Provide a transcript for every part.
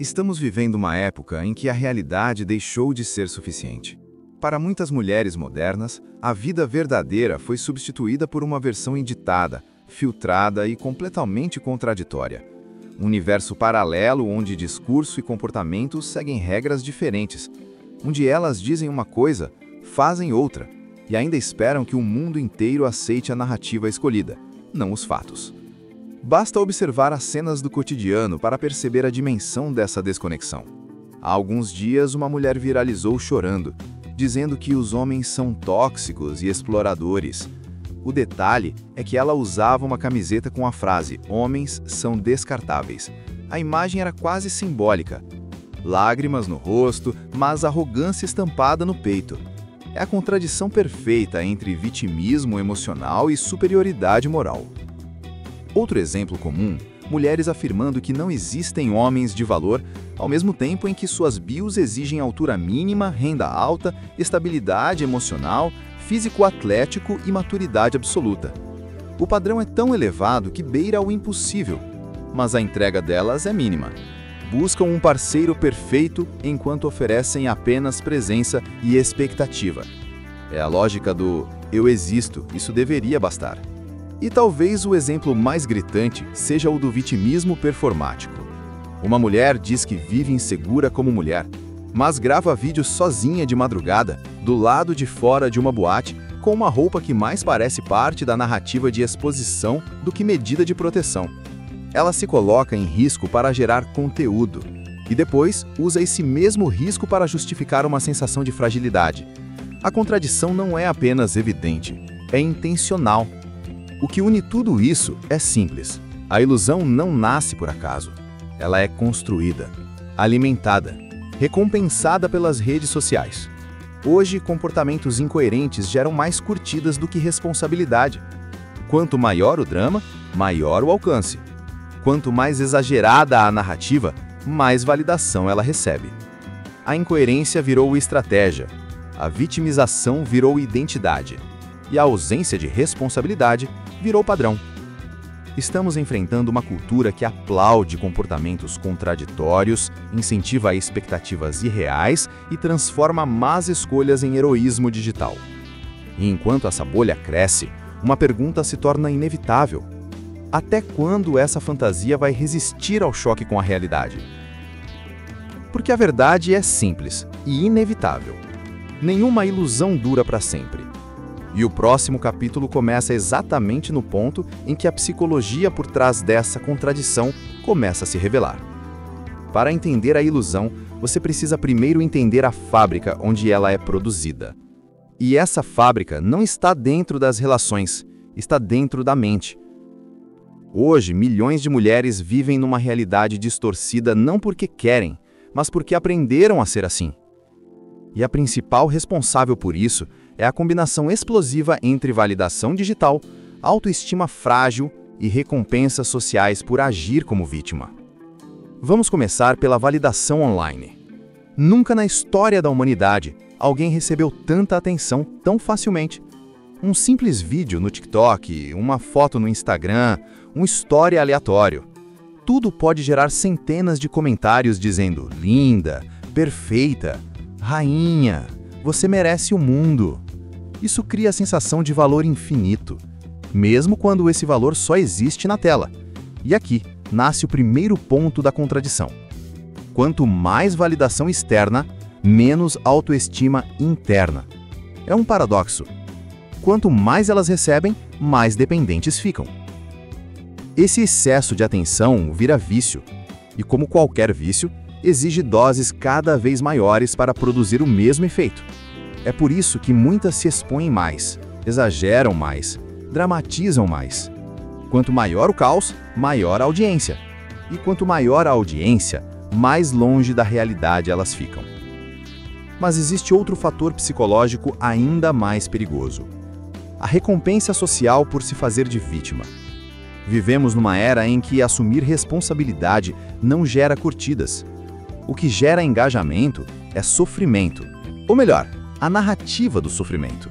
Estamos vivendo uma época em que a realidade deixou de ser suficiente. Para muitas mulheres modernas, a vida verdadeira foi substituída por uma versão editada, filtrada e completamente contraditória. Um universo paralelo onde discurso e comportamento seguem regras diferentes, onde elas dizem uma coisa, fazem outra, e ainda esperam que o mundo inteiro aceite a narrativa escolhida, não os fatos. Basta observar as cenas do cotidiano para perceber a dimensão dessa desconexão. Há alguns dias, uma mulher viralizou chorando, dizendo que os homens são tóxicos e exploradores. O detalhe é que ela usava uma camiseta com a frase "Homens são descartáveis". A imagem era quase simbólica. Lágrimas no rosto, mas arrogância estampada no peito. É a contradição perfeita entre vitimismo emocional e superioridade moral. Outro exemplo comum, mulheres afirmando que não existem homens de valor, ao mesmo tempo em que suas bios exigem altura mínima, renda alta, estabilidade emocional, físico atlético e maturidade absoluta. O padrão é tão elevado que beira o impossível, mas a entrega delas é mínima. Buscam um parceiro perfeito enquanto oferecem apenas presença e expectativa. É a lógica do "eu existo, isso deveria bastar". E talvez o exemplo mais gritante seja o do vitimismo performático. Uma mulher diz que vive insegura como mulher, mas grava vídeos sozinha de madrugada, do lado de fora de uma boate, com uma roupa que mais parece parte da narrativa de exposição do que medida de proteção. Ela se coloca em risco para gerar conteúdo, e depois usa esse mesmo risco para justificar uma sensação de fragilidade. A contradição não é apenas evidente, é intencional. O que une tudo isso é simples. A ilusão não nasce por acaso. Ela é construída, alimentada, recompensada pelas redes sociais. Hoje, comportamentos incoerentes geram mais curtidas do que responsabilidade. Quanto maior o drama, maior o alcance. Quanto mais exagerada a narrativa, mais validação ela recebe. A incoerência virou estratégia. A vitimização virou identidade. E a ausência de responsabilidade virou padrão. Estamos enfrentando uma cultura que aplaude comportamentos contraditórios, incentiva expectativas irreais e transforma más escolhas em heroísmo digital. E enquanto essa bolha cresce, uma pergunta se torna inevitável. Até quando essa fantasia vai resistir ao choque com a realidade? Porque a verdade é simples e inevitável. Nenhuma ilusão dura para sempre. E o próximo capítulo começa exatamente no ponto em que a psicologia por trás dessa contradição começa a se revelar. Para entender a ilusão, você precisa primeiro entender a fábrica onde ela é produzida. E essa fábrica não está dentro das relações, está dentro da mente. Hoje, milhões de mulheres vivem numa realidade distorcida não porque querem, mas porque aprenderam a ser assim. E a principal responsável por isso é a combinação explosiva entre validação digital, autoestima frágil e recompensas sociais por agir como vítima. Vamos começar pela validação online. Nunca na história da humanidade alguém recebeu tanta atenção tão facilmente. Um simples vídeo no TikTok, uma foto no Instagram, um story aleatório. Tudo pode gerar centenas de comentários dizendo "linda", "perfeita", "rainha", "você merece o mundo". Isso cria a sensação de valor infinito, mesmo quando esse valor só existe na tela. E aqui nasce o primeiro ponto da contradição. Quanto mais validação externa, menos autoestima interna. É um paradoxo. Quanto mais elas recebem, mais dependentes ficam. Esse excesso de atenção vira vício, e como qualquer vício, exige doses cada vez maiores para produzir o mesmo efeito. É por isso que muitas se expõem mais, exageram mais, dramatizam mais. Quanto maior o caos, maior a audiência. E quanto maior a audiência, mais longe da realidade elas ficam. Mas existe outro fator psicológico ainda mais perigoso: a recompensa social por se fazer de vítima. Vivemos numa era em que assumir responsabilidade não gera curtidas. O que gera engajamento é sofrimento. Ou melhor, a narrativa do sofrimento.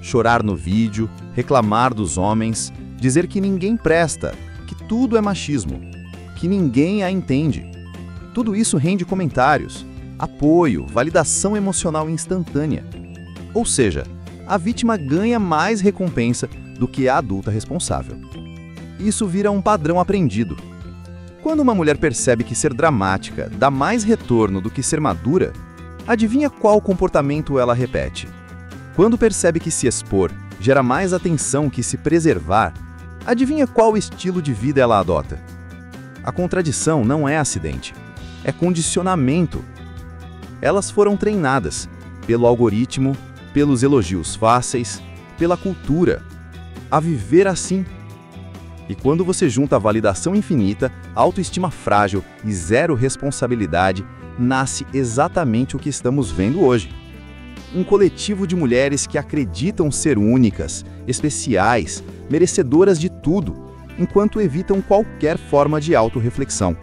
Chorar no vídeo, reclamar dos homens, dizer que ninguém presta, que tudo é machismo, que ninguém a entende. Tudo isso rende comentários, apoio, validação emocional instantânea. Ou seja, a vítima ganha mais recompensa do que a adulta responsável. Isso vira um padrão aprendido. Quando uma mulher percebe que ser dramática dá mais retorno do que ser madura, adivinha qual comportamento ela repete? Quando percebe que se expor gera mais atenção que se preservar, adivinha qual estilo de vida ela adota? A contradição não é acidente, é condicionamento. Elas foram treinadas pelo algoritmo, pelos elogios fáceis, pela cultura, a viver assim. E quando você junta a validação infinita, autoestima frágil e zero responsabilidade, nasce exatamente o que estamos vendo hoje. Um coletivo de mulheres que acreditam ser únicas, especiais, merecedoras de tudo, enquanto evitam qualquer forma de autorreflexão.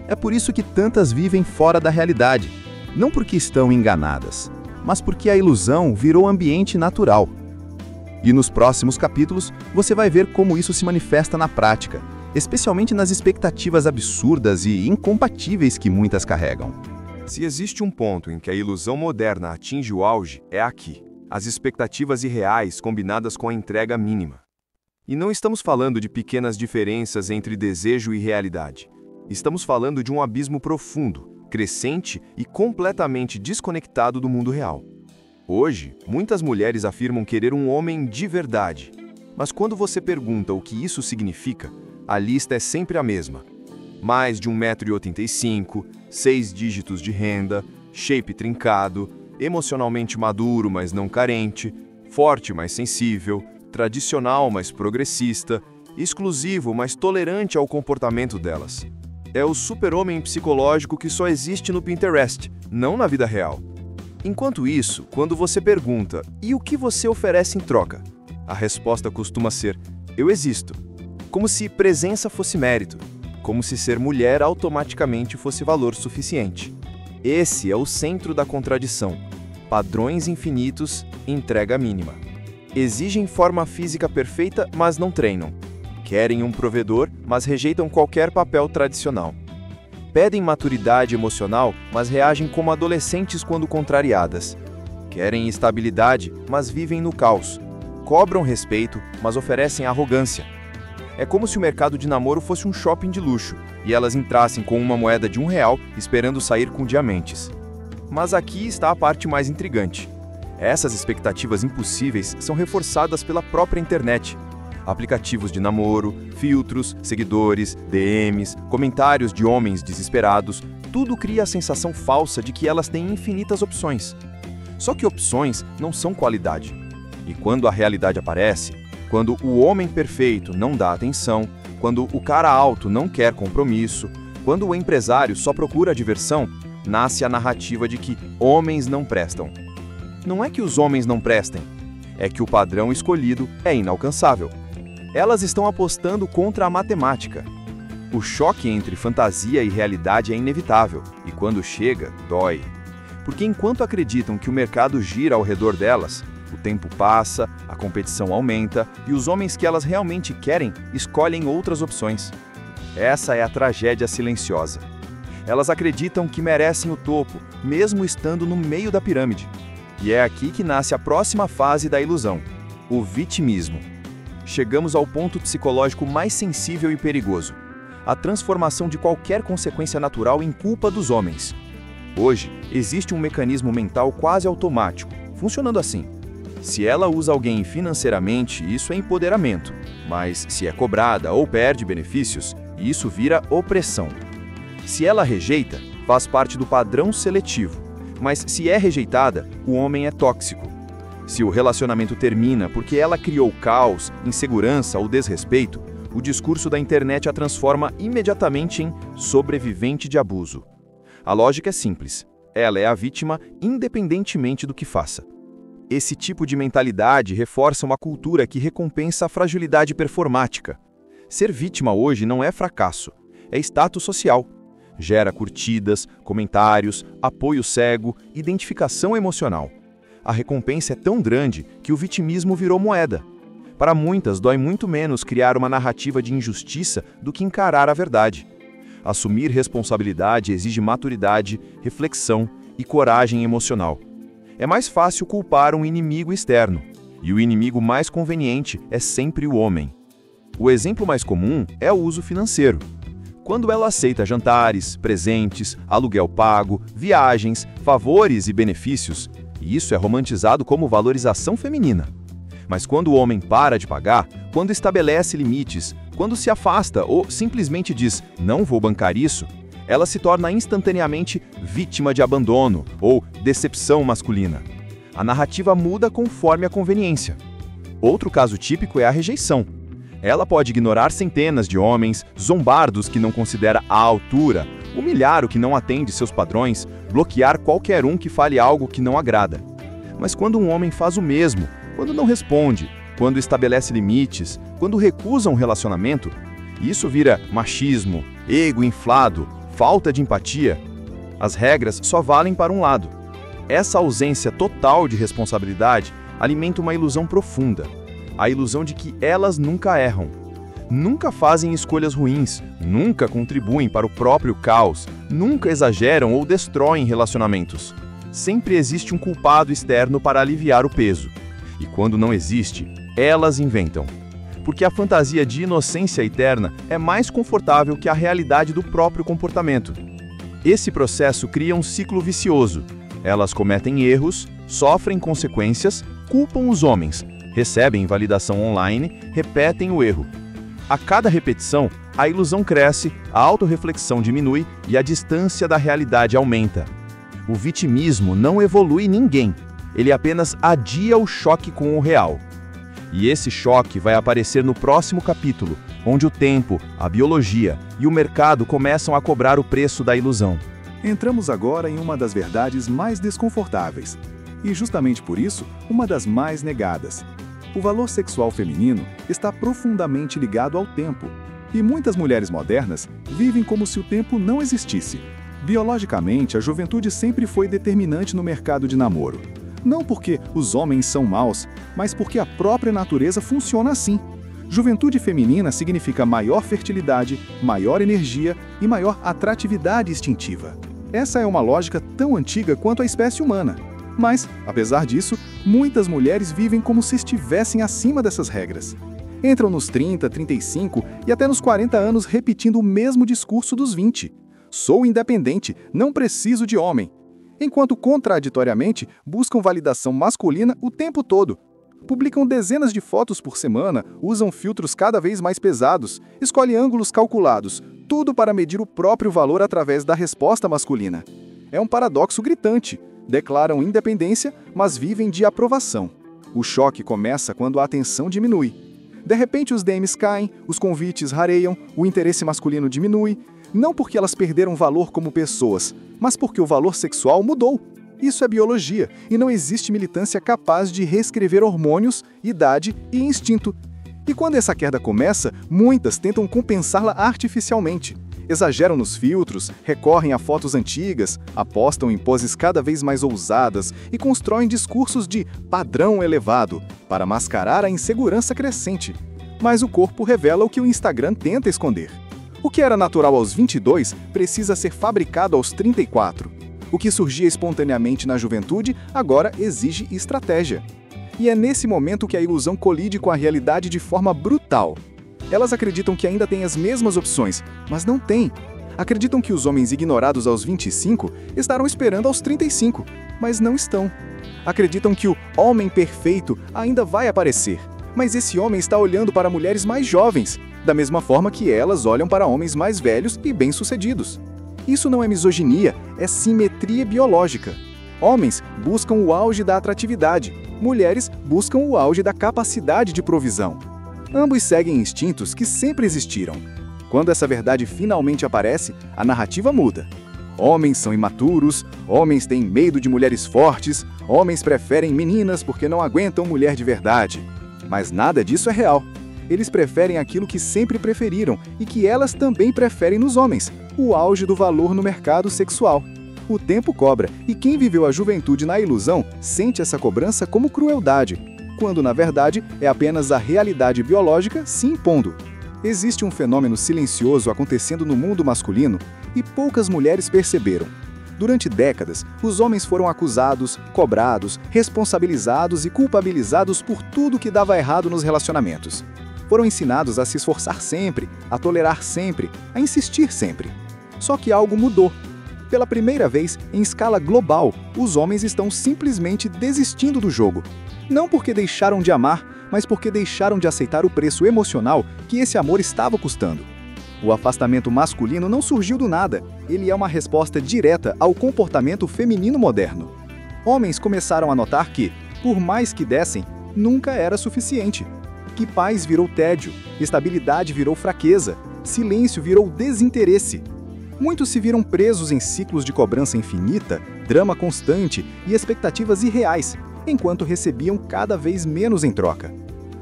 É por isso que tantas vivem fora da realidade, não porque estão enganadas, mas porque a ilusão virou ambiente natural. E nos próximos capítulos, você vai ver como isso se manifesta na prática, especialmente nas expectativas absurdas e incompatíveis que muitas carregam. Se existe um ponto em que a ilusão moderna atinge o auge, é aqui. As expectativas irreais combinadas com a entrega mínima. E não estamos falando de pequenas diferenças entre desejo e realidade. Estamos falando de um abismo profundo, crescente e completamente desconectado do mundo real. Hoje, muitas mulheres afirmam querer um homem de verdade. Mas quando você pergunta o que isso significa, a lista é sempre a mesma. Mais de 1,85 m, 6 dígitos de renda, shape trincado, emocionalmente maduro, mas não carente, forte, mas sensível, tradicional, mas progressista, exclusivo, mas tolerante ao comportamento delas. É o super-homem psicológico que só existe no Pinterest, não na vida real. Enquanto isso, quando você pergunta, e o que você oferece em troca? A resposta costuma ser, eu existo. Como se presença fosse mérito. Como se ser mulher automaticamente fosse valor suficiente. Esse é o centro da contradição. Padrões infinitos, entrega mínima. Exigem forma física perfeita, mas não treinam. Querem um provedor, mas rejeitam qualquer papel tradicional. Pedem maturidade emocional, mas reagem como adolescentes quando contrariadas. Querem estabilidade, mas vivem no caos. Cobram respeito, mas oferecem arrogância. É como se o mercado de namoro fosse um shopping de luxo, e elas entrassem com uma moeda de R$1 esperando sair com diamantes. Mas aqui está a parte mais intrigante. Essas expectativas impossíveis são reforçadas pela própria internet. Aplicativos de namoro, filtros, seguidores, DMs, comentários de homens desesperados, tudo cria a sensação falsa de que elas têm infinitas opções. Só que opções não são qualidade. E quando a realidade aparece, quando o homem perfeito não dá atenção, quando o cara alto não quer compromisso, quando o empresário só procura diversão, nasce a narrativa de que homens não prestam. Não é que os homens não prestem, é que o padrão escolhido é inalcançável. Elas estão apostando contra a matemática. O choque entre fantasia e realidade é inevitável, e quando chega, dói. Porque enquanto acreditam que o mercado gira ao redor delas, o tempo passa, a competição aumenta e os homens que elas realmente querem escolhem outras opções. Essa é a tragédia silenciosa. Elas acreditam que merecem o topo, mesmo estando no meio da pirâmide. E é aqui que nasce a próxima fase da ilusão, o vitimismo. Chegamos ao ponto psicológico mais sensível e perigoso, a transformação de qualquer consequência natural em culpa dos homens. Hoje, existe um mecanismo mental quase automático, funcionando assim. Se ela usa alguém financeiramente, isso é empoderamento, mas se é cobrada ou perde benefícios, isso vira opressão. Se ela rejeita, faz parte do padrão seletivo, mas se é rejeitada, o homem é tóxico. Se o relacionamento termina porque ela criou caos, insegurança ou desrespeito, o discurso da internet a transforma imediatamente em sobrevivente de abuso. A lógica é simples. Ela é a vítima independentemente do que faça. Esse tipo de mentalidade reforça uma cultura que recompensa a fragilidade performática. Ser vítima hoje não é fracasso, é status social. Gera curtidas, comentários, apoio cego, identificação emocional. A recompensa é tão grande que o vitimismo virou moeda. Para muitas, dói muito menos criar uma narrativa de injustiça do que encarar a verdade. assumir responsabilidade exige maturidade, reflexão e coragem emocional. É mais fácil culpar um inimigo externo, e o inimigo mais conveniente é sempre o homem. O exemplo mais comum é o uso financeiro. Quando ela aceita jantares, presentes, aluguel pago, viagens, favores e benefícios, isso é romantizado como valorização feminina. Mas quando o homem para de pagar, quando estabelece limites, quando se afasta ou simplesmente diz "não vou bancar isso", ela se torna instantaneamente vítima de abandono ou decepção masculina. A narrativa muda conforme a conveniência. Outro caso típico é a rejeição. Ela pode ignorar centenas de homens, zombar dos que não considera à altura, humilhar o que não atende seus padrões, bloquear qualquer um que fale algo que não agrada. Mas quando um homem faz o mesmo, quando não responde, quando estabelece limites, quando recusa um relacionamento, isso vira machismo, ego inflado, falta de empatia. As regras só valem para um lado. Essa ausência total de responsabilidade alimenta uma ilusão profunda, a ilusão de que elas nunca erram, nunca fazem escolhas ruins, nunca contribuem para o próprio caos, nunca exageram ou destroem relacionamentos. Sempre existe um culpado externo para aliviar o peso. E quando não existe, elas inventam. Porque a fantasia de inocência eterna é mais confortável que a realidade do próprio comportamento. Esse processo cria um ciclo vicioso. Elas cometem erros, sofrem consequências, culpam os homens, recebem validação online, repetem o erro. A cada repetição, a ilusão cresce, a autorreflexão diminui e a distância da realidade aumenta. O vitimismo não evolui ninguém, ele apenas adia o choque com o real. E esse choque vai aparecer no próximo capítulo, onde o tempo, a biologia e o mercado começam a cobrar o preço da ilusão. Entramos agora em uma das verdades mais desconfortáveis, e justamente por isso, uma das mais negadas. O valor sexual feminino está profundamente ligado ao tempo, e muitas mulheres modernas vivem como se o tempo não existisse. Biologicamente, a juventude sempre foi determinante no mercado de namoro. Não porque os homens são maus, mas porque a própria natureza funciona assim. Juventude feminina significa maior fertilidade, maior energia e maior atratividade instintiva. Essa é uma lógica tão antiga quanto a espécie humana. Mas, apesar disso, muitas mulheres vivem como se estivessem acima dessas regras. Entram nos 30, 35 e até nos 40 anos repetindo o mesmo discurso dos 20. Sou independente, não preciso de homem. Enquanto, contraditoriamente, buscam validação masculina o tempo todo. Publicam dezenas de fotos por semana, usam filtros cada vez mais pesados, escolhem ângulos calculados, tudo para medir o próprio valor através da resposta masculina. É um paradoxo gritante. Declaram independência, mas vivem de aprovação. O choque começa quando a atenção diminui. De repente os DMs caem, os convites rareiam, o interesse masculino diminui, não porque elas perderam valor como pessoas, mas porque o valor sexual mudou. Isso é biologia, e não existe militância capaz de reescrever hormônios, idade e instinto. E quando essa queda começa, muitas tentam compensá-la artificialmente. Exageram nos filtros, recorrem a fotos antigas, apostam em poses cada vez mais ousadas e constroem discursos de padrão elevado para mascarar a insegurança crescente. Mas o corpo revela o que o Instagram tenta esconder. O que era natural aos 22 precisa ser fabricado aos 34. O que surgia espontaneamente na juventude agora exige estratégia. E é nesse momento que a ilusão colide com a realidade de forma brutal. Elas acreditam que ainda têm as mesmas opções, mas não têm. Acreditam que os homens ignorados aos 25 estarão esperando aos 35, mas não estão. Acreditam que o homem perfeito ainda vai aparecer, mas esse homem está olhando para mulheres mais jovens, da mesma forma que elas olham para homens mais velhos e bem-sucedidos. Isso não é misoginia, é simetria biológica. Homens buscam o auge da atratividade, mulheres buscam o auge da capacidade de provisão. Ambos seguem instintos que sempre existiram. Quando essa verdade finalmente aparece, a narrativa muda. Homens são imaturos, homens têm medo de mulheres fortes, homens preferem meninas porque não aguentam mulher de verdade. Mas nada disso é real. Eles preferem aquilo que sempre preferiram e que elas também preferem nos homens, o auge do valor no mercado sexual. O tempo cobra, e quem viveu a juventude na ilusão sente essa cobrança como crueldade, quando na verdade é apenas a realidade biológica se impondo. Existe um fenômeno silencioso acontecendo no mundo masculino e poucas mulheres perceberam. Durante décadas, os homens foram acusados, cobrados, responsabilizados e culpabilizados por tudo que dava errado nos relacionamentos. Foram ensinados a se esforçar sempre, a tolerar sempre, a insistir sempre. Só que algo mudou. Pela primeira vez, em escala global, os homens estão simplesmente desistindo do jogo. Não porque deixaram de amar, mas porque deixaram de aceitar o preço emocional que esse amor estava custando. O afastamento masculino não surgiu do nada, ele é uma resposta direta ao comportamento feminino moderno. Homens começaram a notar que, por mais que dessem, nunca era suficiente. Que paz virou tédio, estabilidade virou fraqueza, silêncio virou desinteresse. Muitos se viram presos em ciclos de cobrança infinita, drama constante e expectativas irreais, enquanto recebiam cada vez menos em troca.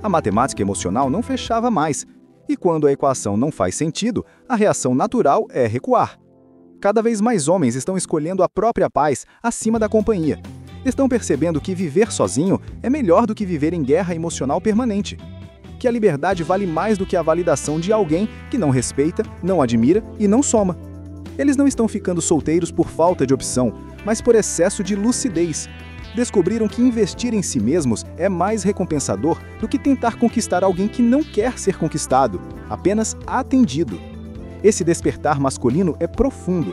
A matemática emocional não fechava mais, e quando a equação não faz sentido, a reação natural é recuar. Cada vez mais homens estão escolhendo a própria paz acima da companhia. Estão percebendo que viver sozinho é melhor do que viver em guerra emocional permanente. Que a liberdade vale mais do que a validação de alguém que não respeita, não admira e não soma. Eles não estão ficando solteiros por falta de opção, mas por excesso de lucidez. Descobriram que investir em si mesmos é mais recompensador do que tentar conquistar alguém que não quer ser conquistado, apenas atendido. Esse despertar masculino é profundo.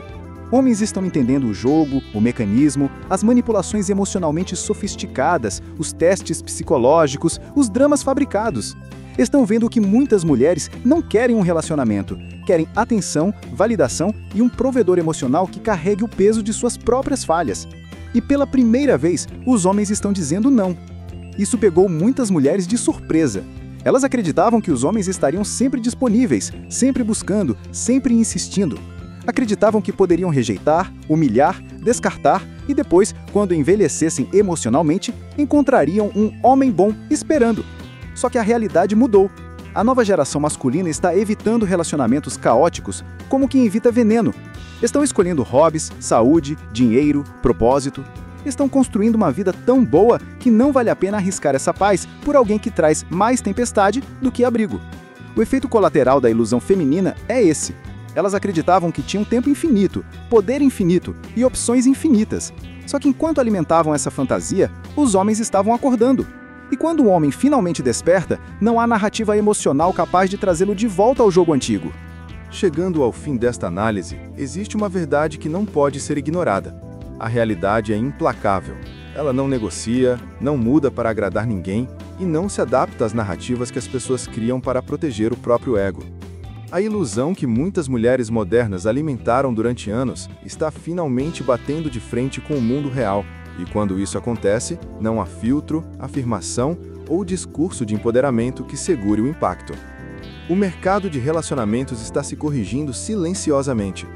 Homens estão entendendo o jogo, o mecanismo, as manipulações emocionalmente sofisticadas, os testes psicológicos, os dramas fabricados. Estão vendo que muitas mulheres não querem um relacionamento, querem atenção, validação e um provedor emocional que carregue o peso de suas próprias falhas. E pela primeira vez, os homens estão dizendo não. Isso pegou muitas mulheres de surpresa. Elas acreditavam que os homens estariam sempre disponíveis, sempre buscando, sempre insistindo. Acreditavam que poderiam rejeitar, humilhar, descartar e depois, quando envelhecessem emocionalmente, encontrariam um homem bom esperando. Só que a realidade mudou. A nova geração masculina está evitando relacionamentos caóticos como quem evita veneno. Estão escolhendo hobbies, saúde, dinheiro, propósito. Estão construindo uma vida tão boa que não vale a pena arriscar essa paz por alguém que traz mais tempestade do que abrigo. O efeito colateral da ilusão feminina é esse. Elas acreditavam que tinham tempo infinito, poder infinito e opções infinitas. Só que enquanto alimentavam essa fantasia, os homens estavam acordando. E quando o homem finalmente desperta, não há narrativa emocional capaz de trazê-lo de volta ao jogo antigo. Chegando ao fim desta análise, existe uma verdade que não pode ser ignorada. A realidade é implacável. Ela não negocia, não muda para agradar ninguém e não se adapta às narrativas que as pessoas criam para proteger o próprio ego. A ilusão que muitas mulheres modernas alimentaram durante anos está finalmente batendo de frente com o mundo real. E quando isso acontece, não há filtro, afirmação ou discurso de empoderamento que segure o impacto. O mercado de relacionamentos está se corrigindo silenciosamente.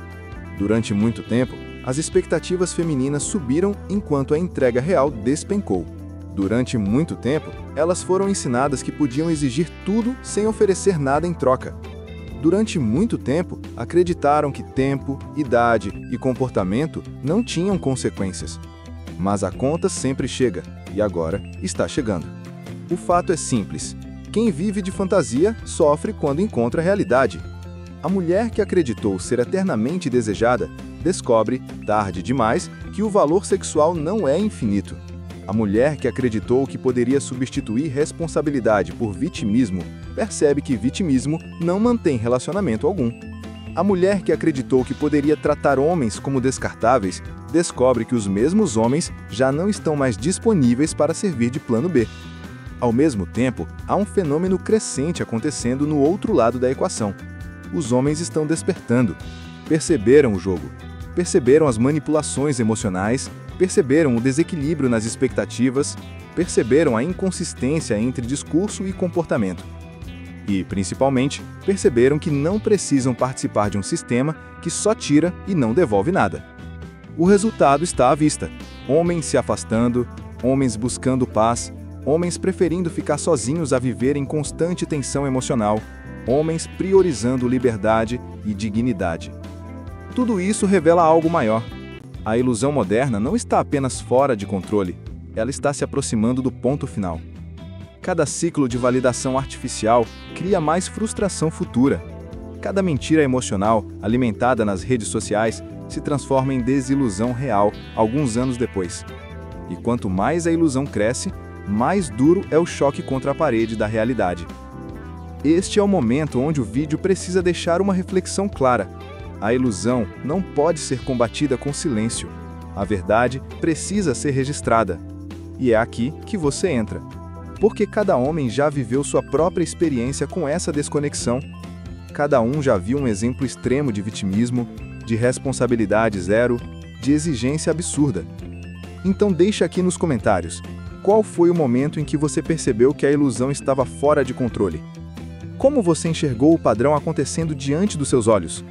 Durante muito tempo, as expectativas femininas subiram enquanto a entrega real despencou. Durante muito tempo, elas foram ensinadas que podiam exigir tudo sem oferecer nada em troca. Durante muito tempo, acreditaram que tempo, idade e comportamento não tinham consequências. Mas a conta sempre chega, e agora está chegando. O fato é simples. Quem vive de fantasia sofre quando encontra a realidade. A mulher que acreditou ser eternamente desejada descobre, tarde demais, que o valor sexual não é infinito. A mulher que acreditou que poderia substituir responsabilidade por vitimismo percebe que vitimismo não mantém relacionamento algum. A mulher que acreditou que poderia tratar homens como descartáveis descobre que os mesmos homens já não estão mais disponíveis para servir de plano B. Ao mesmo tempo, há um fenômeno crescente acontecendo no outro lado da equação. Os homens estão despertando. Perceberam o jogo. Perceberam as manipulações emocionais, perceberam o desequilíbrio nas expectativas, perceberam a inconsistência entre discurso e comportamento. E, principalmente, perceberam que não precisam participar de um sistema que só tira e não devolve nada. O resultado está à vista. Homens se afastando, homens buscando paz, homens preferindo ficar sozinhos a viver em constante tensão emocional, homens priorizando liberdade e dignidade. Tudo isso revela algo maior. A ilusão moderna não está apenas fora de controle, ela está se aproximando do ponto final. Cada ciclo de validação artificial cria mais frustração futura. Cada mentira emocional, alimentada nas redes sociais, se transforma em desilusão real alguns anos depois. E quanto mais a ilusão cresce, mais duro é o choque contra a parede da realidade. Este é o momento onde o vídeo precisa deixar uma reflexão clara. A ilusão não pode ser combatida com silêncio. A verdade precisa ser registrada. E é aqui que você entra. Porque cada homem já viveu sua própria experiência com essa desconexão. Cada um já viu um exemplo extremo de vitimismo, de responsabilidade zero, de exigência absurda. Então deixa aqui nos comentários, qual foi o momento em que você percebeu que a ilusão estava fora de controle? Como você enxergou o padrão acontecendo diante dos seus olhos?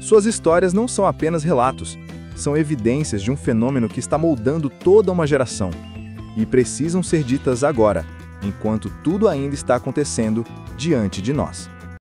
Suas histórias não são apenas relatos, são evidências de um fenômeno que está moldando toda uma geração. E precisam ser ditas agora, enquanto tudo ainda está acontecendo diante de nós.